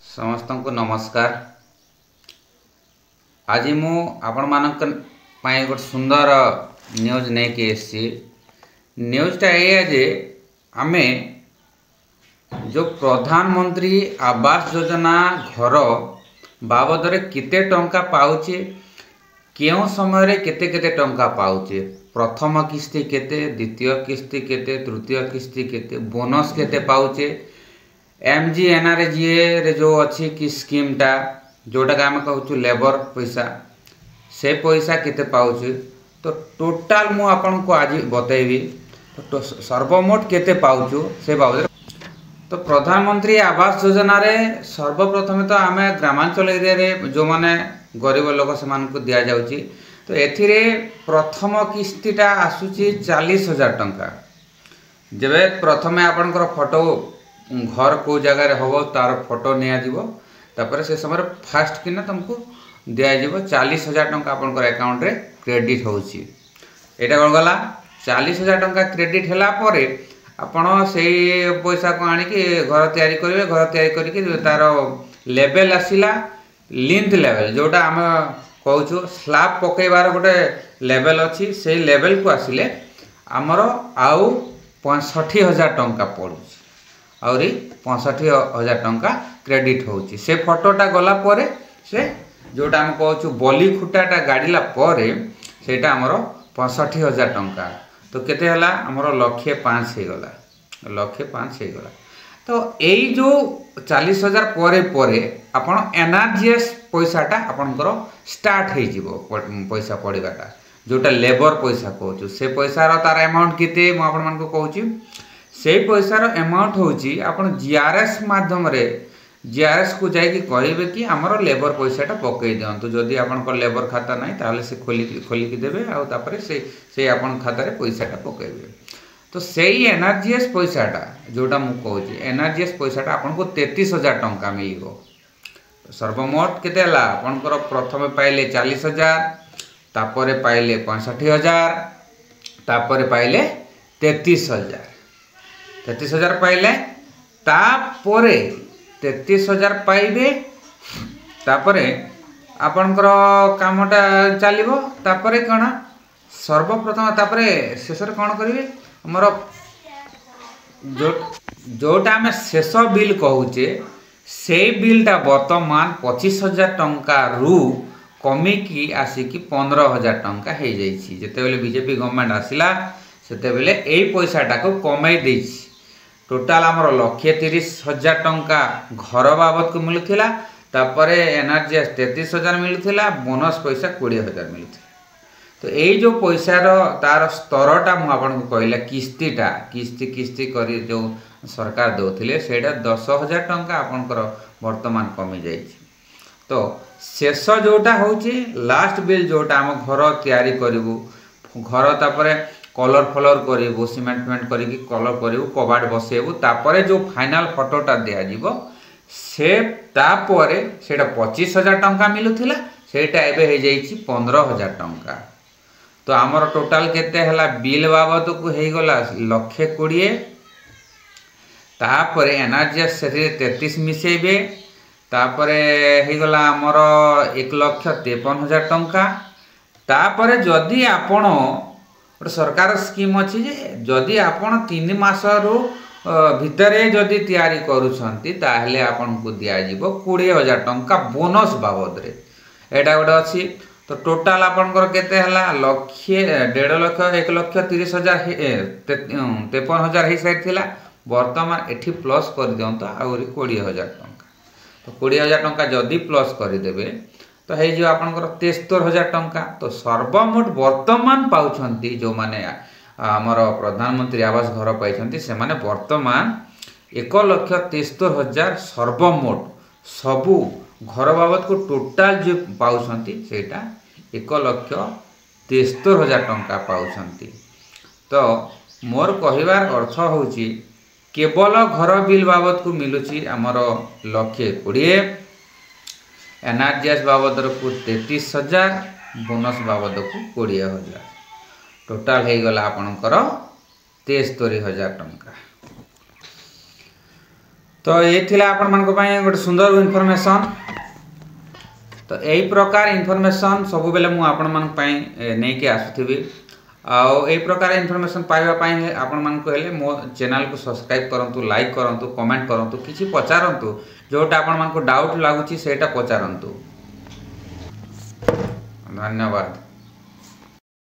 समस्त को नमस्कार। आज मु आपण मानक पाए गोटे सुंदर न्यूज नहीं कि न्यूजटा ये जे आमे जो प्रधानमंत्री आवास योजना घर बाबद रे केते टंका पाउचे, केउ समय रे केते केते टंका पाउचे, प्रथम किस्ती केते, द्वितीय किस्ती केते, तृतीय किस्ती केते, बोनस केते पाउचे, MGNRGA रे जो अच्छी कि स्कीमटा जोटा आम कहूँ लेबर पैसा से पैसा केते पाउचे। तो टोटाल मु आपन को आज बतैबी तो सर्वमोट केते पाउचु से बाबद। तो प्रधानमंत्री आवास योजना रे सर्वप्रथम तो आम ग्रामांचल एरिया रे जो माने गरीब लोक से को दिया जाउची। तो एथिरे प्रथम किस्तीटा आसुची 40,000 टंका। जेबे प्रथमे आपनकर फोटो घर को जगह रे होबो तार फोटो निया दिबो, तापर से समय फास्ट किना तुमको दिया जिवो 40,000 टंका आपनकर अकाउंट रे क्रेडिट होउची। एटा कोन गला 40,000 टंका क्रेडिट हला परे आपण सेई पैसा को आनी कि घर तयारी करिवे। घर तयारी करिके तार लेवल आसिला लिंथ लेवल जोटा हम कहूँ स्लैब पकेबार गोटे लेवल अच्छी से लेवल को आसिले आमर आउ 65,000 टंका पड़ू आउरी 65,000 टंका क्रेडिट होउची। से फोटोटा गला परे से जोटा हम कहूँ बली खुटाटा गाड़ीला परे सेटा आमर 65,000 टंका। तो केते हला आमर 1,05,000 हो गला, 1,05,000 हो गला। तो यही जो 40,000 परे परे आपण NRGS पैसाटा आपनकर स्टार्ट हो जिवो पैसा पड़ीबाटा जोटा लेबर पैसा कहूँ से पैसार तार अमाउंट केते मु आपण मान को कहूँ। से पैसार अमाउंट होची आपण GRS माध्यम रे GRS को जाइए कहे कि आमर लेबर पैसाटा पकई दिंतु। जदि आपन लेबर खाता नहीं ताहले से खोलिकी देवे आउे से आपन खातार पैसाटा पकईबे। तो सही NRGS पैसाटा जोटा मु कहूँ NRGS पैसाटा आपन को 33,000 टंका मिलिबो। सर्वमोट केते हला आपनकर प्रथमे पाइले 40,000, तापरे पाइले 65,000, तापरे पाइले 33,000 पाइले, तापरे 33,000 पाइबे, तापरे आपनकर कामटा चलिबो। तापरे कणा सर्वप्रथम तापरे शेष कौन करेंगे आमर जोटा आम शेष बिल कहूचे से बिलटा बर्तमान 25,000 टंका रु कमिकी आसिकी 15,000 टंका हो जाइए। जितेबले बीजेपी गवर्नमेंट आसिला सेतेबले एई पैसाटा को कमई देछि। टोटाल आमर 1,30,000 टंका घर बाबद को मिलुथिला, तापरे NRGS 33,000 मिलुथिला, बोनस पैसा 20,000 मिलुथिला। तो यही जो पैसार तार स्तरटा मु आपन को कहला किस्तीटा किस्ती किस्ती करी जो सरकार दौले सेटा 10,000 टंका आपनकर वर्तमान कमी जाइए। तो शेष जोटा होची लास्ट बिल जोटा आम घर तैयारी करूँ घर तापरे कलर फलर करूँ सीमेंट करिकी कलर करूँ कबाट बसेबू तापरे जो फाइनाल फोटोटा दिज्व से तापरे सेटा 25,000 टंका मिलुथिला सेटा एबे हो जाइए 15,000 टंका। तो आमर टोटाल केते हला बिल बाबद को हो गला 1,20,000, तापरे NRGS से 33 मिसेबे, तापरे हो गला आमर 1,53,000 टंका। तापरे जदि आपण गोटे सरकार स्कीम अच्छी जे जदि आपण 3 मास रु भितरे जदि तैयारी करूछंती ताहले आपण को दिया जिवो 20,000 टंका बोनस बाबद रे। एटा गोटे अच्छी। तो टोटाल आपनकर केते हला 1,50,000 1,30,000 53,000 हो सारी वर्तमान एठी प्लस कर दियंतो आउरी 20,000 टंका। तो 20,000 टंका जदि प्लस करदेवे तो है जो आपनकर 73,000 टंका। तो सर्वमोट वर्तमान पाउछंती जो माने आमर प्रधानमंत्री आवास घर पाइछंती से माने वर्तमान 1,73,000 सर्वमोट सबू घर बाबद को टोटाल जो पाउछंती सेटा 1,73,000 टंका पाउछंती। तो मोर कहिबार अर्थ होउची केवल घर बिल बाबद को मिलुची आमर 1,20,000, NRGS बाबद को 33,000, बोनस बाबद को 20,000, टोटाल हो गला आपनकर 73,000 टंका। तो ये थिला आपण मानको पई गोटे सुंदर इनफॉरमेशन। तो यही प्रकार इनफॉरमेशन सब बेले मु आपण मान पई नै के आसुथिबी। आउ ए प्रकार इनफॉरमेशन पाइबा पई आपण मान को हेले मो चैनल को सब्सक्राइब करंतु, लाइक करंतु, कमेंट करंतु, किछि पचारंतु जोटा आपण मान को डाउट लागुची सेटा पचारंतु। धन्यवाद।